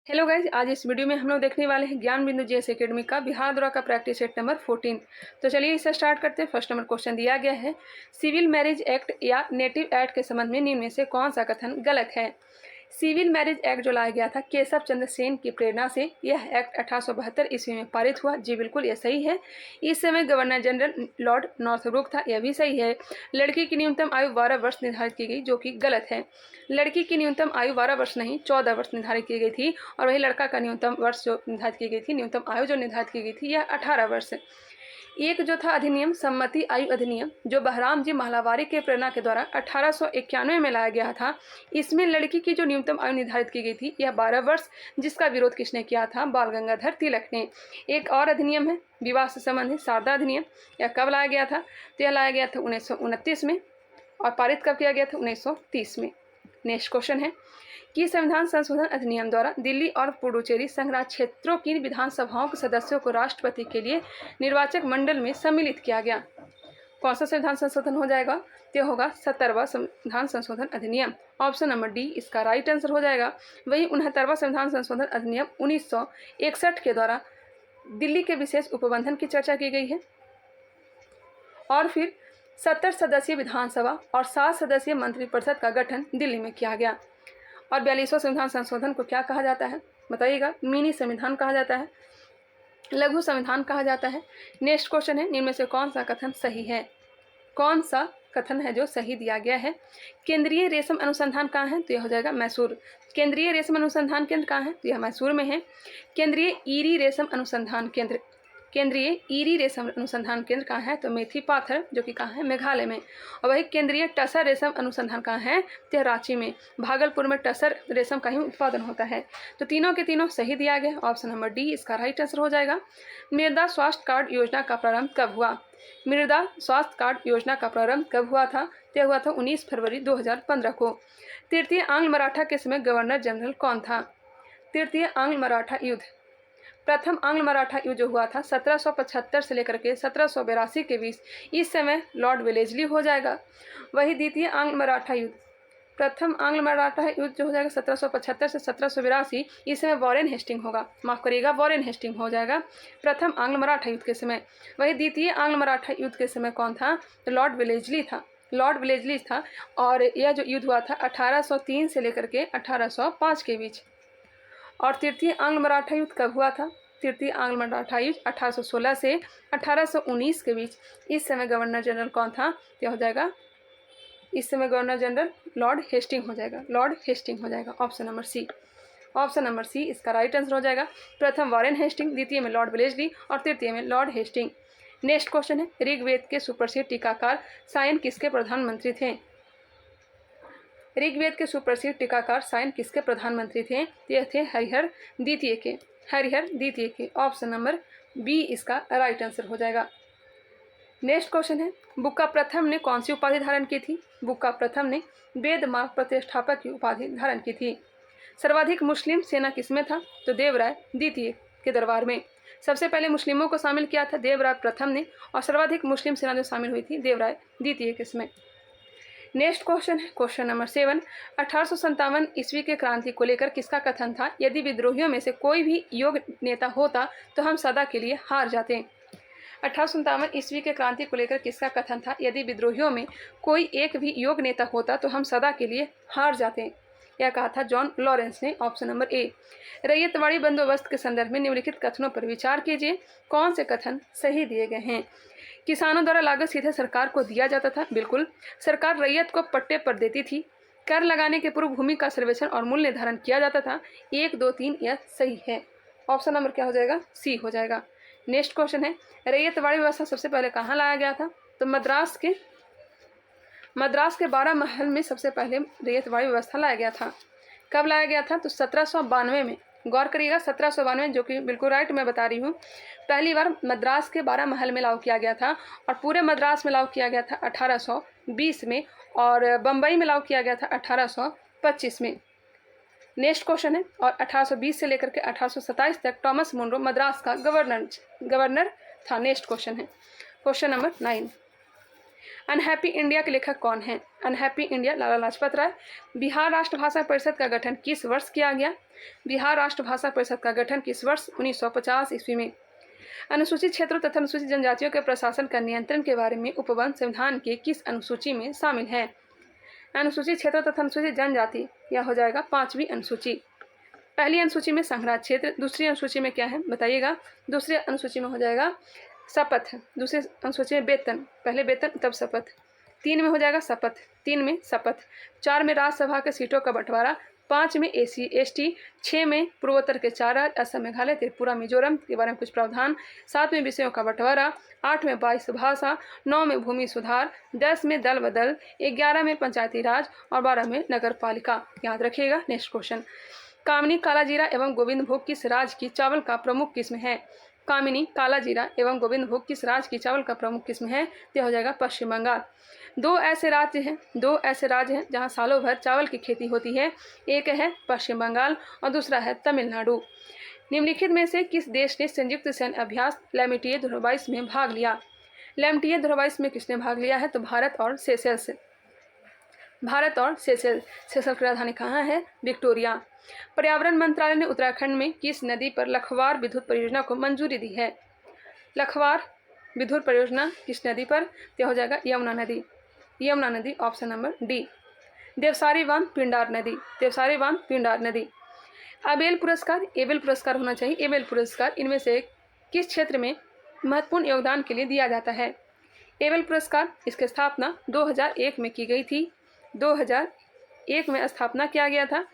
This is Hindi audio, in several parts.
हेलो गाइज, आज इस वीडियो में हम लोग देखने वाले हैं ज्ञान बिंदु जीएस एकेडमी का बिहार द्वारा का प्रैक्टिस सेट नंबर 14। तो चलिए इसे स्टार्ट करते हैं। फर्स्ट नंबर क्वेश्चन दिया गया है, सिविल मैरिज एक्ट या नेटिव एक्ट के संबंध में निम्न में से कौन सा कथन गलत है। सिविल मैरिज एक्ट जो लाया गया था केशव चंद्र सेन की प्रेरणा से, यह एक्ट 1872 ईस्वी में पारित हुआ। जी बिल्कुल, यह सही है। इस समय गवर्नर जनरल लॉर्ड नॉर्थब्रुक था, यह भी सही है। लड़की की न्यूनतम आयु 12 वर्ष निर्धारित की गई, जो कि गलत है। लड़की की न्यूनतम आयु 12 वर्ष नहीं 14 वर्ष निर्धारित की गई थी, और वही लड़का का न्यूनतम वर्ष जो निर्धारित की गई थी, न्यूनतम आयु जो निर्धारित की गई थी, यह 18 वर्ष। एक जो था अधिनियम, सम्मति आयु अधिनियम, जो बहराम जी महलावारी के प्रेरणा के द्वारा 1891 में लाया गया था, इसमें लड़की की जो न्यूनतम आयु निर्धारित की गई थी यह 12 वर्ष, जिसका विरोध किसने किया था? बाल गंगाधर तिलक ने। एक और अधिनियम है विवाह से संबंधित, शारदा अधिनियम। यह कब लाया गया था? तो यह लाया गया था 1929 में, और पारित कब किया गया था? 1930 में। नेक्स्ट क्वेश्चन है कि संविधान संशोधन अधिनियम द्वारा दिल्ली और पुडुचेरी संघ राज्य क्षेत्रों की विधानसभाओं के सदस्यों को राष्ट्रपति के लिए निर्वाचक मंडल में सम्मिलित किया गया। कौन सा संविधान संशोधन हो जाएगा? तो होगा 70वां संविधान संशोधन अधिनियम। ऑप्शन नंबर डी इसका राइट आंसर हो जाएगा। वही 69वां संविधान संशोधन अधिनियम 1961 के द्वारा दिल्ली के विशेष उपबंधन की चर्चा की गई है। और फिर 70 सदस्यीय विधानसभा और 7 सदस्यीय मंत्रिपरिषद का गठन दिल्ली में किया गया। और 42वां संविधान संशोधन को क्या कहा जाता है? बताइएगा। मिनी संविधान कहा जाता है, लघु संविधान कहा जाता है। नेक्स्ट क्वेश्चन है, निम्न में से कौन सा कथन सही है? कौन सा कथन है जो सही दिया गया है? केंद्रीय रेशम अनुसंधान कहाँ है? तो यह हो जाएगा मैसूर। केंद्रीय रेशम अनुसंधान केंद्र कहाँ है? तो यह मैसूर में है। केंद्रीय ईरी रेशम अनुसंधान केंद्र, केंद्रीय ईरी रेशम अनुसंधान केंद्र कहाँ है? तो मेथी पाथर, जो कि कहाँ है? मेघालय में। और वही केंद्रीय टसर रेशम अनुसंधान कहाँ है? तो रांची में। भागलपुर में टसर रेशम का ही उत्पादन होता है। तो तीनों के तीनों सही दिया गया। ऑप्शन नंबर डी इसका राइट आंसर हो जाएगा। मृदा स्वास्थ्य कार्ड योजना का प्रारंभ कब हुआ? मृदा स्वास्थ्य कार्ड योजना का प्रारंभ कब हुआ था? तो हुआ था 19 फरवरी 2015 को। तृतीय आंग्ल मराठा के समय गवर्नर जनरल कौन था? तृतीय आंग्ल मराठा युद्ध, प्रथम आंग्ल मराठा युद्ध जो हुआ था 1775 से लेकर के 1782 के बीच, इस समय लॉर्ड वेलेस्ली हो जाएगा। वही द्वितीय आंग्ल मराठा युद्ध, प्रथम आंग्ल मराठा युद्ध जो हो जाएगा 1775 से 1782, इस समय वॉरेन हेस्टिंग होगा। माफ करिएगा, वॉरेन हेस्टिंग हो जाएगा प्रथम आंग्ल मराठा युद्ध के समय। वही द्वितीय आंग्ल मराठा युद्ध के समय कौन था? तो लॉर्ड वेलेस्ली था, लॉर्ड वेलेस्ली था। और यह जो युद्ध हुआ था 1803 से लेकर के 1805 के बीच। और तृतीय आंग्ल मराठा युद्ध कब हुआ था? तृतीय आंग्ल मराठा युद्ध 1816 से 1819 के बीच। इस समय गवर्नर जनरल कौन था? क्या हो जाएगा? इस समय गवर्नर जनरल लॉर्ड हेस्टिंग हो जाएगा, लॉर्ड हेस्टिंग हो जाएगा। Option number C, option number C इसका राइट आंसर हो जाएगा। प्रथम वॉरेन हेस्टिंग, द्वितीय में लॉर्ड वेलेस्ली और तृतीय में लॉर्ड हेस्टिंग। नेक्स्ट क्वेश्चन है, ऋग्वेद के सुप्रसिद्ध टीकाकार सायन किसके प्रधानमंत्री थे? ऋग्वेद के सुप्रसिद्ध टीकाकार सायन किसके प्रधानमंत्री थे? यह थे हरिहर द्वितीय के, हरिहर द्वितीय के। ऑप्शन नंबर बी इसका राइट आंसर हो जाएगा। नेक्स्ट क्वेश्चन है, बुक्का प्रथम ने कौन सी उपाधि धारण की थी? बुक्का प्रथम ने वेद मार्ग प्रतिष्ठापक की उपाधि धारण की थी। सर्वाधिक मुस्लिम सेना किसमें था? तो देवराय द्वितीय के दरबार में। सबसे पहले मुस्लिमों को शामिल किया था देवराय प्रथम ने, और सर्वाधिक मुस्लिम सेना जो शामिल हुई थी देवराय द्वितीय के इसमें। नेक्स्ट क्वेश्चन है, क्वेश्चन नंबर 7, 1857 ईस्वी के क्रांति को लेकर किसका कथन था? यदि विद्रोहियों में से कोई भी योग्य नेता होता तो हम सदा के लिए हार जाते। 1857 ईस्वी के क्रांति को लेकर किसका कथन था? यदि विद्रोहियों में कोई एक भी योग्य नेता होता तो हम सदा के लिए हार जाते। यह कहा था जॉन लॉरेंस ने। Option number A. रैयतवाड़ी बंदोबस्त के संदर्भ में निम्नलिखित कथनों पर विचार कीजिए, कौन से कथन सही दिए गए हैं? किसानों द्वारा लागत सीधे सरकार को दिया जाता था, बिल्कुल। सरकार रैयत को पट्टे पर देती थी। कर लगाने के पूर्व भूमि का सर्वेक्षण और मूल्य निर्धारण किया जाता था। 1, 2, 3 यह सही है। ऑप्शन नंबर क्या हो जाएगा? सी हो जाएगा। नेक्स्ट क्वेश्चन है, रैयतवाड़ी व्यवस्था सबसे पहले कहाँ लाया गया था? तो मद्रास के 12 महल में सबसे पहले रैयतवाड़ी व्यवस्था लाया गया था। कब लाया गया था? तो 1792 में। गौर करिएगा, 1792, जो कि बिल्कुल राइट मैं बता रही हूँ। पहली बार मद्रास के 12 महल में लागू किया गया था, और पूरे मद्रास में लागू किया गया था 1820 में, और बम्बई में लागू किया गया था 1825 में। नेक्स्ट क्वेश्चन है, और 1820 से लेकर के 1827 तक टॉमस मुनरो मद्रास का गवर्नर था। नेक्स्ट क्वेश्चन है, क्वेश्चन नंबर 9, अनहैप्पी इंडिया के लेखक कौन है? Unhappy India Lala Lajpat Rai. बिहार राष्ट्र भाषा परिषद का गठन किस वर्ष किया गया? बिहार राष्ट्रभाषा परिषद का गठन किस वर्ष 1950 ईस्वी में। अनुसूचित क्षेत्रों तथा अनुसूचित जनजातियों के प्रशासन का नियंत्रण के बारे में उपबंध संविधान के किस अनुसूची में शामिल है। अनुसूचित क्षेत्र तथा अनुसूचित जनजाति, यह हो जाएगा 5वीं अनुसूची। पहली अनुसूची में संघराज क्षेत्र, दूसरी अनुसूची में क्या है बताइएगा, दूसरी अनुसूची में हो जाएगा शपथ, दूसरी अनुसूची में वेतन, पहले वेतन तब शपथ, 3 में हो जाएगा शपथ, 3 में शपथ, 4 में राज्यसभा के सीटों का बंटवारा, 5 में SC ST, 6 में पूर्वोत्तर के 4 राज्य असम मेघालय त्रिपुरा मिजोरम के बारे में कुछ प्रावधान, 7 में विषयों का बंटवारा, 8 में 22 भाषा, 9 में भूमि सुधार, 10 में दल बदल, 11 में पंचायती राज और 12 में नगर पालिका। याद रखिएगा। नेक्स्ट क्वेश्चन, कामिनी, काला जीरा एवं गोविंदभोग किस राज्य की चावल का प्रमुख किस्म है। कामिनी, काला जीरा एवं गोविंदभोग किस राज्य की चावल का प्रमुख किस्म है, तो हो जाएगा पश्चिम बंगाल। दो ऐसे राज्य हैं जहां सालों भर चावल की खेती होती है, एक है पश्चिम बंगाल और दूसरा है तमिलनाडु। निम्नलिखित में से किस देश ने संयुक्त सैन्य अभ्यास लैमिटिए 2022 में भाग लिया। लैमिटिए 2022 में किसने भाग लिया है, तो भारत और सेशेल्स। सेशेल्स की राजधानी कहाँ है, विक्टोरिया। पर्यावरण मंत्रालय ने उत्तराखंड में किस नदी पर लखवार विद्युत परियोजना को मंजूरी दी है। लखवार विद्युत परियोजना किस नदी पर, तो हो जाएगा यमुना नदी, ऑप्शन नंबर डी। देवसारी बांध पिंडार नदी। एबेल पुरस्कार होना चाहिए, एबेल पुरस्कार इनमें से किस क्षेत्र में महत्वपूर्ण योगदान के लिए दिया जाता है। एबेल पुरस्कार, इसकी स्थापना 2001 में की गई थी, 2001 में स्थापना किया गया था।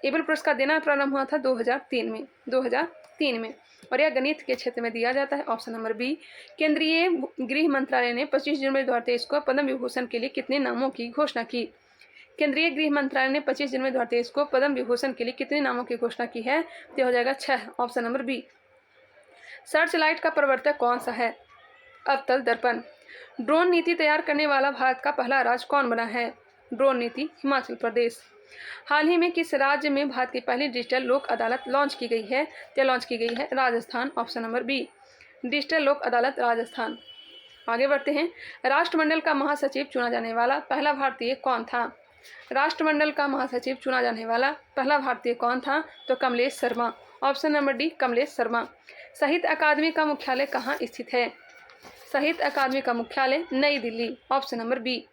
एबेल पुरस्कार देना प्रारंभ हुआ था 2003 में और यह गणित के क्षेत्र में दिया जाता है, ऑप्शन नंबर बी। केंद्रीय गृह मंत्रालय ने 25 जनवरी 2023 को पद्म विभूषण के लिए कितने नामों की घोषणा की। केंद्रीय गृह मंत्रालय ने 25 जनवरी 2023 को पद्म विभूषण के लिए कितने नामों की घोषणा की है, तो हो जाएगा 6, option number B. Search light का प्रवर्तक कौन सा है, अवतल दर्पण। ड्रोन नीति तैयार करने वाला भारत का पहला राज्य कौन बना है, ड्रोन नीति हिमाचल प्रदेश। हाल ही में किस राज्य में भारत की पहली डिजिटल लोक अदालत लॉन्च की गई है, Rajasthan, option number B. Digital Lok Adalat Rajasthan. आगे बढ़ते हैं, राष्ट्रमंडल का महासचिव चुना जाने वाला पहला भारतीय कौन था। राष्ट्रमंडल का महासचिव चुना जाने वाला पहला भारतीय कौन था, तो Kamlesh Sharma, option number D, Kamlesh Sharma. साहित्य अकादमी का मुख्यालय कहाँ स्थित है। साहित्य अकादमी का मुख्यालय नई दिल्ली, ऑप्शन नंबर बी।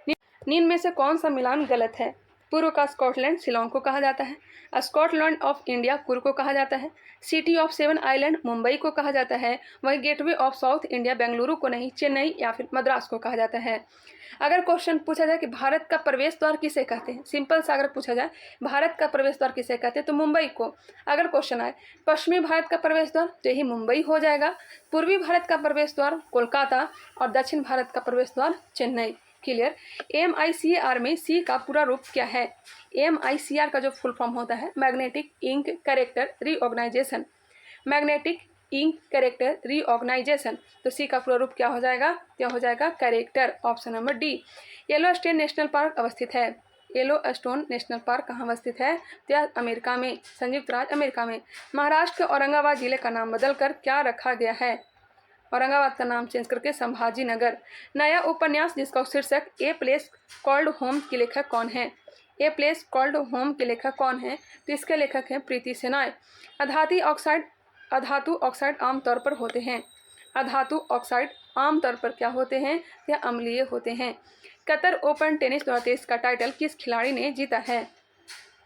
निम्न में से कौन सा मिलान गलत है। पूर्व का स्कॉटलैंड शिलोंग को कहा जाता है, स्कॉटलैंड ऑफ इंडिया कुर्ग को कहा जाता है, सिटी ऑफ 7 आइलैंड मुंबई को कहा जाता है, वही gateway of south India Bengaluru को नहीं, चेन्नई या फिर मद्रास को कहा जाता है। अगर क्वेश्चन पूछा जाए कि भारत का प्रवेश द्वार किसे कहते हैं, सिंपल सा अगर पूछा जाए भारत का प्रवेश द्वार किसे कहते हैं, तो मुंबई को। अगर क्वेश्चन आए पश्चिमी भारत का प्रवेश द्वार, तो यही मुंबई हो जाएगा। पूर्वी भारत का प्रवेश द्वार कोलकाता और दक्षिण भारत का प्रवेश द्वार चेन्नई। क्लियर। MICAR में सी का पूरा रूप क्या है। MICAR का जो फुल फॉर्म होता है magnetic ink character reorganisation, magnetic ink character reorganisation. तो सी का पूरा रूप क्या हो जाएगा, क्या हो जाएगा character, option number D. Yellowstone national park अवस्थित है, येलोस्टोन नेशनल पार्क कहाँ अवस्थित है, तो अमेरिका में, संयुक्त राज्य अमेरिका में। महाराष्ट्र के औरंगाबाद जिले का नाम बदलकर क्या रखा गया है, औरंगाबाद का नाम चेंज करके संभाजी नगर। नया उपन्यास जिसका शीर्षक ए प्लेस कॉल्ड होम के लेखक कौन है, ए प्लेस कॉल्ड होम के लेखक कौन है, तो इसके लेखक हैं प्रीति सेनाय। अधातु ऑक्साइड आमतौर पर होते हैं, अधातु ऑक्साइड आमतौर पर क्या होते हैं, या अम्लीय होते हैं। कतर ओपन टेनिस 2023 का टाइटल किस खिलाड़ी ने जीता है।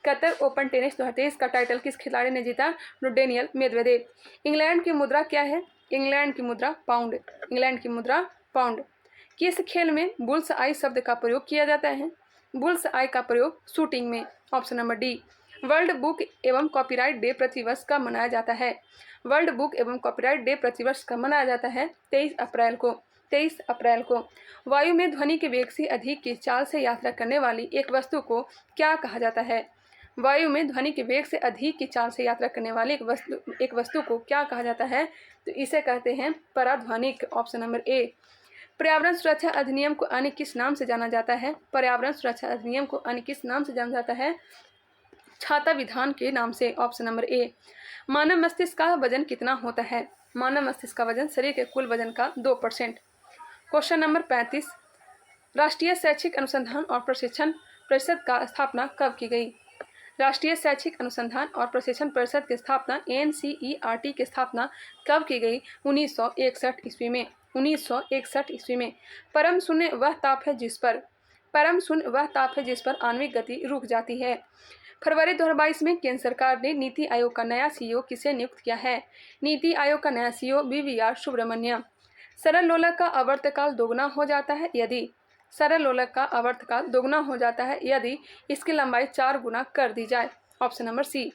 कतर ओपन टेनिस 2023 का टाइटल किस खिलाड़ी ने जीता, डेनियल मेदवेदेव। इंग्लैंड की मुद्रा क्या है, इंग्लैंड की मुद्रा पाउंड, इंग्लैंड की मुद्रा पाउंड। किस खेल में बुल्स आई शब्द का प्रयोग किया जाता है, बुल्स आई का प्रयोग शूटिंग में, option number D. World book एवं कॉपीराइट डे प्रतिवर्ष कब मनाया जाता है, वर्ल्ड बुक एवं कॉपीराइट डे प्रतिवर्ष कब मनाया जाता है, 23 अप्रैल को। वायु में ध्वनि के वेग से अधिक की चाल से यात्रा करने वाली एक वस्तु को क्या कहा जाता है। वायु में ध्वनि के वेग से अधिक की चाल से यात्रा करने वाली एक वस्तु को क्या कहा जाता है, तो इसे कहते हैं पराध्वनिक, ऑप्शन नंबर ए। पर्यावरण सुरक्षा अधिनियम को अन्य किस नाम से जाना जाता है, पर्यावरण सुरक्षा अधिनियम को अन्य किस नाम से जाना जाता है, छाता विधान के नाम से, ऑप्शन नंबर ए। मानव मस्तिष्क का वजन कितना होता है, मानव मस्तिष्क का वजन शरीर के कुल वजन का 2%। क्वेश्चन नंबर 35, राष्ट्रीय शैक्षिक अनुसंधान और प्रशिक्षण परिषद का स्थापना कब की गई। राष्ट्रीय शैक्षिक अनुसंधान और प्रशिक्षण परिषद की स्थापना NCERT की स्थापना कब की गई? 1961 ईस्वी में। 1961 ईस्वी में। परम शून्य वह ताप है जिस पर आणविक गति रुक जाती है। फरवरी 2022 में केंद्र सरकार ने नीति आयोग का नया CEO किसे नियुक्त किया है? नीति आयोग का नया CEO BVR सुब्रमण्यम। सरल लोलक का आवर्तकाल दोगुना हो जाता है यदि इसकी लंबाई 4 गुना कर दी जाए। Option number C.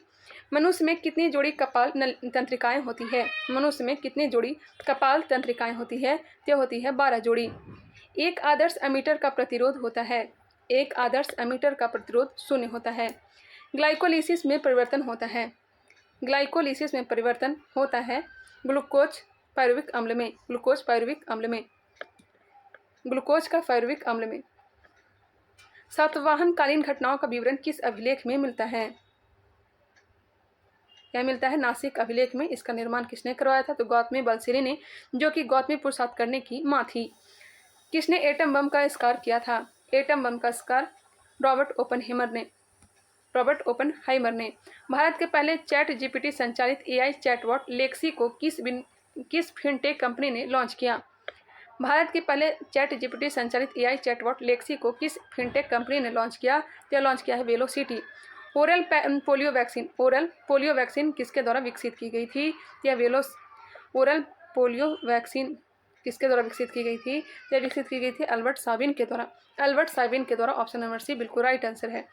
मनुष्य में कितनी जोड़ी कपाल तंत्रिकाएं होती है? मनुष्य में कितनी जोड़ी कपाल तंत्रिकाएं होती है? तो होती है 12 जोड़ी। एक आदर्श एमीटर का प्रतिरोध होता है। एक आदर्श एमीटर का प्रतिरोध 0 होता है। ग्लाइकोलिसिस में परिवर्तन होता है। ग्लाइकोलिसिस में परिवर्तन होता है ग्लूकोज पायरुविक अम्ल में। ग्लूकोज का पायरुविक अम्ल में। सातवाहनकालीन घटनाओं का विवरण किस अभिलेख में मिलता है? यह मिलता है नासिक अभिलेख में। इसका निर्माण किसने करवाया था? तो गौतमी बलसिरी ने, जो कि गौतमीपुर सातकर्णी की मां थी। किसने एटम बम का आविष्कार किया था? एटम बम का आविष्कार रॉबर्ट ओपनहाइमर ने। भारत के पहले चैट जीपीटी संचालित AI चैटबॉट लेक्सी को किस फिनटेक कंपनी ने लॉन्च किया? भारत के पहले चैट जीपीटी संचालित AI चैटबॉट लेक्सी को किस फिनटेक कंपनी ने लॉन्च किया? तो लॉन्च किया है वेलोसिटी। ओरल पोलियो वैक्सीन किसके द्वारा विकसित की गई थी? ओरल पोलियो वैक्सीन किसके द्वारा विकसित की गई थी? यह विकसित की गई थी अल्बर्ट साबिन के द्वारा। ऑप्शन नंबर सी बिल्कुल राइट आंसर है।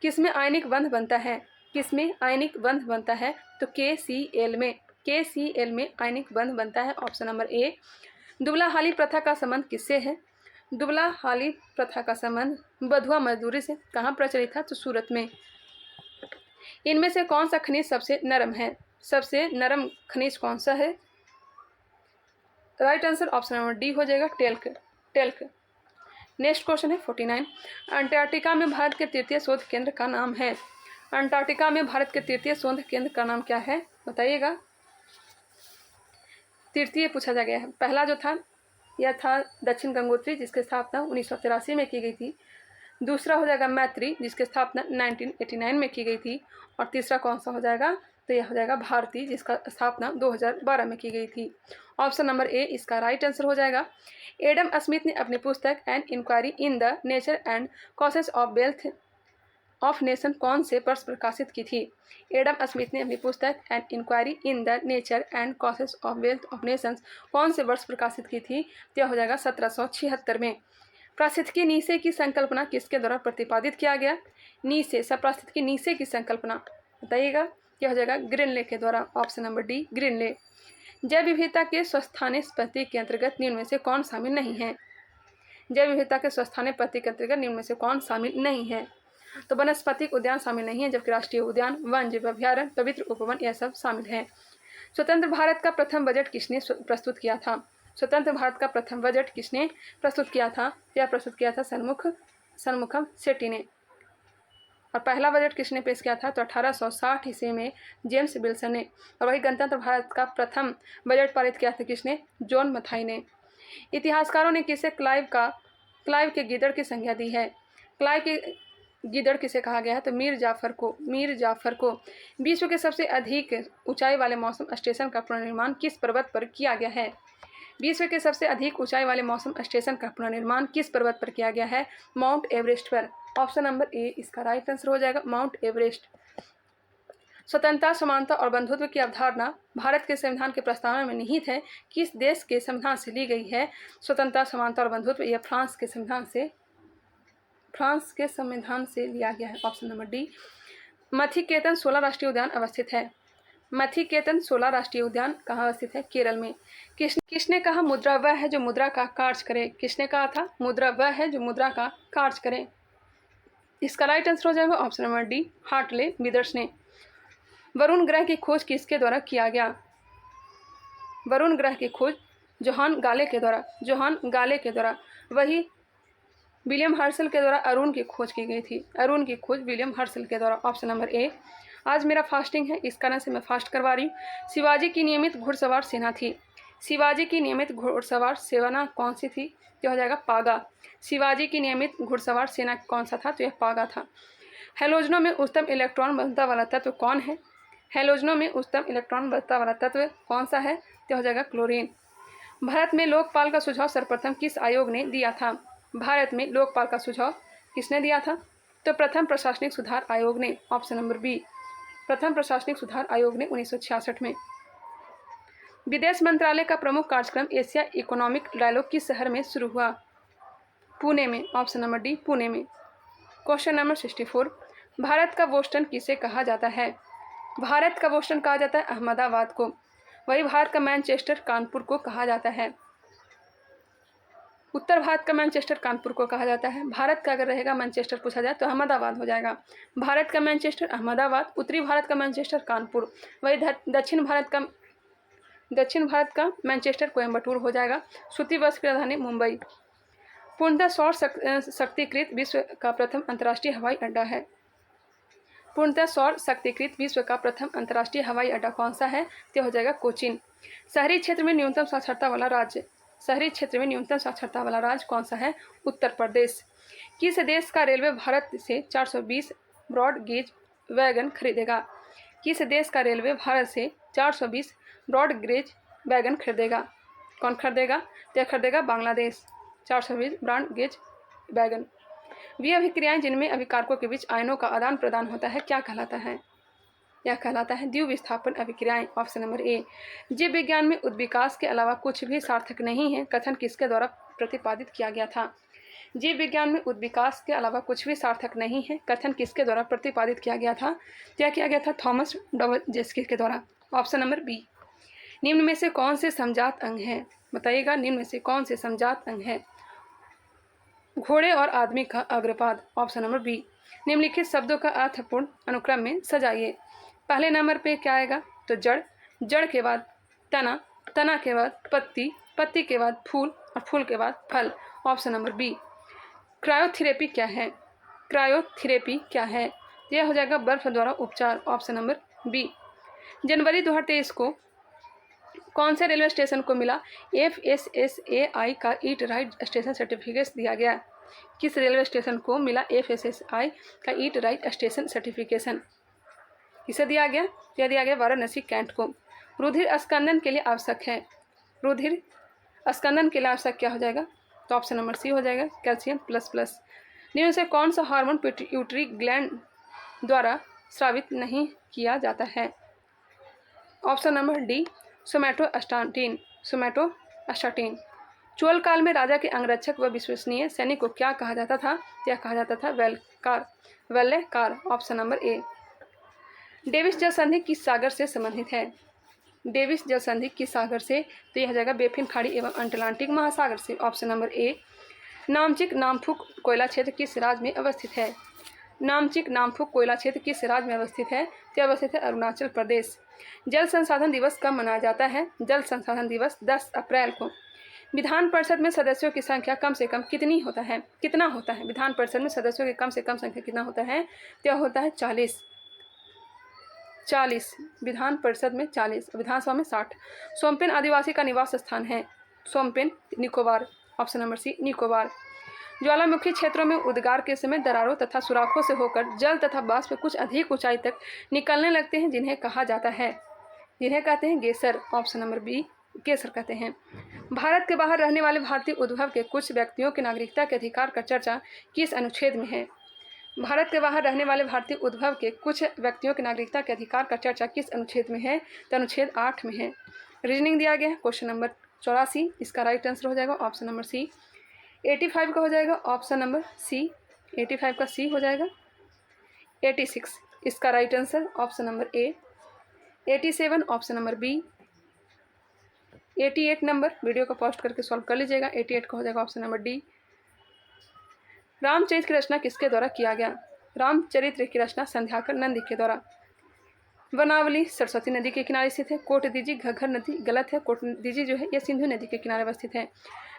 किसमें आयनिक बंध बनता है? तो KCl में आयनिक बंध बनता है। ऑप्शन नंबर ए। दुबला हाली प्रथा का संबंध किससे है? दुबला हाली प्रथा का संबंध बधुआ मजदूरी से। कहाँ प्रचलित था? तो सूरत में। इनमें से कौन सा खनिज सबसे नरम है? सबसे नरम खनिज कौन सा है? Right answer option number D हो जाएगा, टेल्क। नेक्स्ट क्वेश्चन है 49। अंटार्कटिका में भारत के तृतीय शोध केंद्र का नाम है? अंटार्कटिका में भारत के तृतीय शोध केंद्र का नाम क्या है? बताइएगा। तृतीय पूछा जा गया है। पहला जो था यह था दक्षिण गंगोत्री, जिसकी स्थापना 1983 में की गई थी। दूसरा हो जाएगा मैत्री, जिसकी स्थापना 1989 में की गई थी। और तीसरा कौन सा हो जाएगा? तो यह हो जाएगा भारती, जिसका स्थापना 2012 में की गई थी। ऑप्शन नंबर ए इसका राइट आंसर हो जाएगा। एडम स्मिथ ने अपनी पुस्तक an inquiry in the nature and causes of wealth of nation कौन से वर्ष प्रकाशित की थी? एडम स्मिथ ने अपनी पुस्तक an inquiry in the nature and causes of wealth of nations कौन से वर्ष प्रकाशित की थी? यह हो जाएगा 1776 में। पारिस्थितिकी नीचे की संकल्पना किसके द्वारा प्रतिपादित किया गया? पारिस्थितिकी नीचे की संकल्पना बताइएगा। यह हो जाएगा ग्रीनले के द्वारा। Option number D Greenley. जैव विविधता के स्वस्थानीय पद्धति के अंतर्गत निम्न में से कौन शामिल नहीं है? जैव विविधता के स्वस्थानीय पद्धति के अंतर्गत निम्न में से कौन शामिल नहीं है? तो वनस्पतिक उद्यान शामिल नहीं है, जबकि राष्ट्रीय उद्यान, वन जीव अभ्यारण्य, पवित्र उपवन यह सब शामिल है। स्वतंत्र भारत का प्रथम बजट किसने प्रस्तुत किया था? स्वतंत्र भारत का प्रथम बजट किसने प्रस्तुत किया था? यह प्रस्तुत किया था षणमुखम शेट्टी ने। और पहला बजट किसने पेश किया था? तो 1860 ईस्वी में जेम्स विल्सन ने। और वही गणतंत्र भारत का प्रथम बजट पारित किया था किसने? जॉन मथाई ने। इतिहासकारों ने किसे क्लाइव के गीदड़ की संज्ञा दी है? क्लाइव के गीदड़ किसे कहा गया है? तो मीर जाफर को। विश्व के सबसे अधिक ऊंचाई वाले मौसम स्टेशन का पुनर्निर्माण किस पर्वत पर किया गया है? विश्व के सबसे अधिक ऊंचाई वाले मौसम स्टेशन का पुनर्निर्माण किस पर्वत पर किया गया है? माउंट एवरेस्ट पर। ऑप्शन नंबर ए इसका राइट आंसर हो जाएगा, माउंट एवरेस्ट। स्वतंत्रता, समानता और बंधुत्व की अवधारणा भारत के संविधान के प्रस्तावना में निहित है। किस देश के संविधान से ली गई है? स्वतंत्रता, समानता और बंधुत्व यह फ्रांस के संविधान से लिया गया है। Option number D. मथिकेतन 16 राष्ट्रीय उद्यान अवस्थित है। मथिकेतन 16 राष्ट्रीय उद्यान कहाँ अवस्थित है? केरल में। किसने कहा मुद्रा वह है जो मुद्रा का कार्य करे? किसने कहा था मुद्रा वह है जो मुद्रा का कार्य करे? इसका राइट आंसर हो जाएगा option number D, Hartley withers ने। वरुण ग्रह की खोज किसके द्वारा किया गया? वरुण ग्रह की खोज जोहान गाले के द्वारा। वही विलियम हर्शल के द्वारा अरुण की खोज की गई थी। अरुण की खोज विलियम हर्शल के द्वारा। ऑप्शन नंबर ए। आज मेरा फास्टिंग है, इस कारण से मैं फास्ट करवा रही हूँ। शिवाजी की नियमित घुड़सवार सेना थी। शिवाजी की नियमित घुड़सवार सेना कौन सी थी? तो हो जाएगा पागा। शिवाजी की नियमित घुड़सवार सेना कौन सा था? तो यह पागा था। हैलोजनों में उच्चतम इलेक्ट्रॉन घनत्व वाला तत्व कौन है? हैलोजनों में उच्चतम इलेक्ट्रॉन घनत्व वाला तत्व कौन सा है? तो हो जाएगा क्लोरीन। भारत में लोकपाल का सुझाव सर्वप्रथम किस आयोग ने दिया था? भारत में लोकपाल का सुझाव किसने दिया था? तो प्रथम प्रशासनिक सुधार आयोग ने, ऑप्शन नंबर बी। प्रथम प्रशासनिक सुधार आयोग ने 1966 में। विदेश मंत्रालय का प्रमुख कार्यक्रम एशिया इकोनॉमिक डायलॉग किस शहर में शुरू हुआ? पुणे में, ऑप्शन नंबर डी, पुणे में। क्वेश्चन नंबर 64, भारत का बोस्टन किसे कहा जाता है? भारत का बोस्टन कहा जाता है अहमदाबाद को। वही भारत का मैनचेस्टर कानपुर को कहा जाता है। उत्तर भारत का मैनचेस्टर कानपुर को कहा जाता है। भारत का अगर रहेगा मैनचेस्टर पूछा जाए तो अहमदाबाद हो जाएगा। भारत का मैनचेस्टर अहमदाबाद, उत्तरी भारत का मैनचेस्टर कानपुर, वही दक्षिण भारत का मैनचेस्टर कोयम्बटूर हो जाएगा। सूती वस्त्र की राजधानी मुंबई। पूर्णतः सौर शक्तिकृत विश्व का प्रथम अंतर्राष्ट्रीय हवाई अड्डा है। पूर्णतः सौर शक्तिकृत विश्व का प्रथम अंतर्राष्ट्रीय हवाई अड्डा कौन सा है? तो हो जाएगा कोचीन। शहरी क्षेत्र में न्यूनतम साक्षरता वाला राज्य, शहरी क्षेत्र में न्यूनतम साक्षरता वाला राज्य कौन सा है? उत्तर प्रदेश। किस देश का रेलवे भारत से 420 ब्रॉड गेज वैगन खरीदेगा? किस देश का रेलवे भारत से 420 ब्रॉड गेज वैगन खरीदेगा? कौन खरीदेगा? तो खरीदेगा बांग्लादेश। 420 broad gauge wagon. वे अभिक्रियाएं जिनमें अभिकारकों के बीच आयनों का आदान प्रदान होता है क्या कहलाता है? यह कहलाता है द्विविस्थापन अभिक्रियाएं, ऑप्शन नंबर ए। जीव विज्ञान में उद्विकास के अलावा कुछ भी सार्थक नहीं है, कथन किसके द्वारा प्रतिपादित किया गया था? जीव विज्ञान में उद्विकास के अलावा कुछ भी सार्थक नहीं है, कथन किसके द्वारा प्रतिपादित किया गया था? क्या किया गया था? थॉमस डबल्जेस्की के द्वारा, ऑप्शन नंबर बी। निम्न में से कौन से समजात अंग हैं? बताइएगा, निम्न में से कौन से समजात अंग है? घोड़े और आदमी का अग्रपाद, ऑप्शन नंबर बी। निम्नलिखित शब्दों का अर्थपूर्ण अनुक्रम में सजाइए। पहले नंबर पे क्या आएगा? तो जड़, जड़ के बाद तना, तना के बाद पत्ती, पत्ती के बाद फूल और फूल के बाद फल, ऑप्शन नंबर बी। क्रायोथेरेपी क्या है? क्रायोथेरेपी क्या है? यह हो जाएगा बर्फ द्वारा उपचार, ऑप्शन नंबर बी। जनवरी 2023 को कौन से रेलवे स्टेशन को मिला FSSAI का ईट राइट स्टेशन सर्टिफिकेट दिया गया? किस रेलवे स्टेशन को मिला FSSAI का ईट राइट स्टेशन सर्टिफिकेशन? किसे दिया गया? यह दिया गया वाराणसी कैंट को। रुधिर स्कंदन के लिए आवश्यक है, रुधिर स्कंदन के लिए आवश्यक क्या हो जाएगा? तो ऑप्शन नंबर सी हो जाएगा, कैल्शियम प्लस प्लस। निम्न से कौन सा हार्मोन पिट्यूटरी ग्लैंड द्वारा स्रावित नहीं किया जाता है? Option number D, somatostatin, somatostatin. Chola काल में राजा के अंगरक्षक व विश्वसनीय सैनिक को क्या कहा जाता था? यह कहा जाता था वेल्लेकार, वेल्लेकार, ऑप्शन नंबर ए। डेविस जल संधि किस सागर से संबंधित है? डेविस जल संधि किस सागर से? तो यह जाएगा बेफिन खाड़ी एवं अटलांटिक महासागर से, ऑप्शन नंबर ए। नामचिक नामफुक कोयला क्षेत्र किस राज्य में अवस्थित है? नामचिक नामफुक कोयला क्षेत्र किस राज्य में अवस्थित है? तो अवस्थित है अरुणाचल प्रदेश। जल संसाधन दिवस कब मनाया जाता है? जल संसाधन दिवस 10 अप्रैल को। विधान परिषद में सदस्यों की संख्या कम से कम कितनी होता है? कितना होता है? विधान परिषद में सदस्यों की कम से कम संख्या कितना होता है? तो होता है 40। 40 विधान परिषद में 40, विधानसभा में 60। सोमपेन आदिवासी का निवास स्थान है? Shompen Nicobar, option number C, Nicobar. ज्वालामुखी क्षेत्रों में उद्गार के समय दरारों तथा सुराखों से होकर जल तथा वाष्प कुछ अधिक ऊंचाई तक निकलने लगते हैं, जिन्हें कहा जाता है? जिन्हें कहते हैं गेसर, ऑप्शन नंबर बी, गेसर कहते हैं। भारत के बाहर रहने वाले भारतीय उद्भव के कुछ व्यक्तियों के नागरिकता के अधिकार का चर्चा किस अनुच्छेद में है? भारत के बाहर रहने वाले भारतीय उद्भव के कुछ व्यक्तियों के नागरिकता के अधिकार का चर्चा किस अनुच्छेद में है? तो अनुच्छेद 8 में है। रीजनिंग दिया गया है क्वेश्चन नंबर 84, इसका राइट आंसर हो जाएगा ऑप्शन नंबर सी। 85 का हो जाएगा ऑप्शन नंबर सी, 85 का सी हो जाएगा। 86 इसका right answer option number A. 87 option number B. 88 number video को पोस्ट करके सॉल्व कर लीजिएगा, 88 का हो जाएगा ऑप्शन नंबर डी। रामचरित्र की रचना किसके द्वारा किया गया? रामचरित्र की रचना संध्याकर नंदी के द्वारा। वनावली सरस्वती नदी के किनारे स्थित है। कोटदीजी घग्घर नदी गलत है, कोटदीजी जो है यह सिंधु नदी के किनारे अवस्थित है।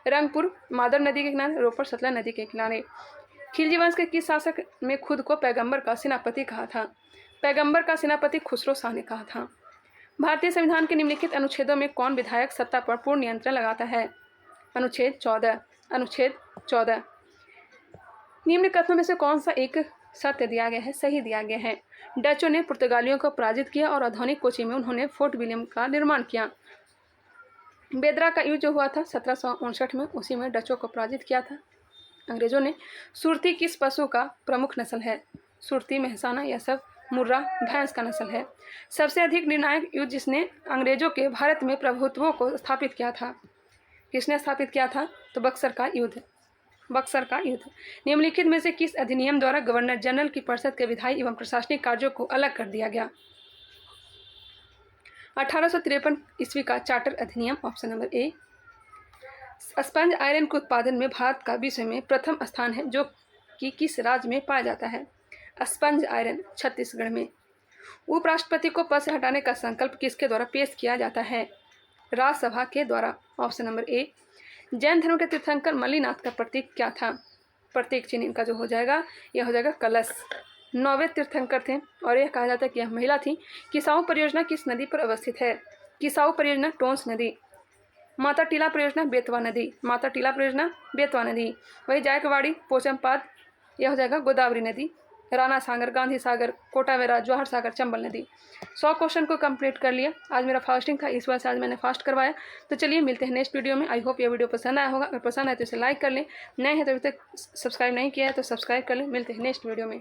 रंगपुर मादर नदी के किनारे, रोपड़ सतलज नदी के किनारे। खिलजी वंश के किस शासक ने खुद को पैगंबर का सेनापति कहा था? पैगंबर का सेनापति खुसरो शाह ने कहा था। भारतीय संविधान के निम्नलिखित अनुच्छेदों में कौन विधायक सत्ता पर पूर्ण नियंत्रण लगाता है? अनुच्छेद 14, अनुच्छेद 14। निम्न कथनों में से कौन सा एक सत्य दिया गया है, सही दिया गया है। डचों ने पुर्तगालियों को पराजित किया और आधुनिक कोची में उन्होंने फोर्ट विलियम का निर्माण किया। बेदरा का युद्ध जो हुआ था 1759 में, उसी में डचों को पराजित किया था अंग्रेजों ने। सुरती किस पशु का प्रमुख नस्ल है? सुरती, मेहसाना, यह सब मुर्रा भैंस का नस्ल है। सबसे अधिक निर्णायक युद्ध जिसने अंग्रेजों के भारत में प्रभुत्व को स्थापित किया था, किसने स्थापित किया था? तो बक्सर का युद्ध। बक्सर का युद्ध। निम्नलिखित में से किस अधिनियम द्वारा गवर्नर जनरल की परिषद के विधायी एवं प्रशासनिक कार्यों को अलग कर दिया गया? 1853 ईस्वी का चार्टर अधिनियम, ऑप्शन नंबर ए। स्पंज आयरन के उत्पादन में भारत का विश्व में प्रथम स्थान है, जो कि किस राज्य में पाया जाता है? स्पंज आयरन छत्तीसगढ़ में। उपराष्ट्रपति को पद से हटाने का संकल्प किसके द्वारा पेश किया जाता है? राज्यसभा के द्वारा, ऑप्शन नंबर ए। जैन धर्म के तीर्थंकर मल्लीनाथ का प्रतीक क्या था? प्रतीक चिन्ह इनका जो हो जाएगा, यह हो जाएगा कलश। 9वें तीर्थंकर थे और यह कहा जाता है कि यह महिला थी। किसाऊ परियोजना किस नदी पर अवस्थित है? किसाऊ परियोजना टोंस नदी। माता टीला परियोजना बेतवा नदी। माता टीला परियोजना बेतवा नदी। वही जायकवाड़ी, पोचमपाद, यह हो जाएगा गोदावरी नदी। राणा सागर, गांधी सागर, कोटावेरा, जवाहर सागर, चंबल नदी। 100 क्वेश्चन को कंप्लीट कर लिया। आज मेरा फास्टिंग था, इस वजह से आज मैंने फास्ट करवाया। तो चलिए मिलते हैं नेक्स्ट वीडियो में। आई होप ये वीडियो पसंद आया होगा। अगर पसंद आए तो इसे लाइक कर लें, नए हैं तो अभी तक सब्सक्राइब नहीं किया है तो सब्सक्राइब कर लें। मिलते हैं नेक्स्ट वीडियो में।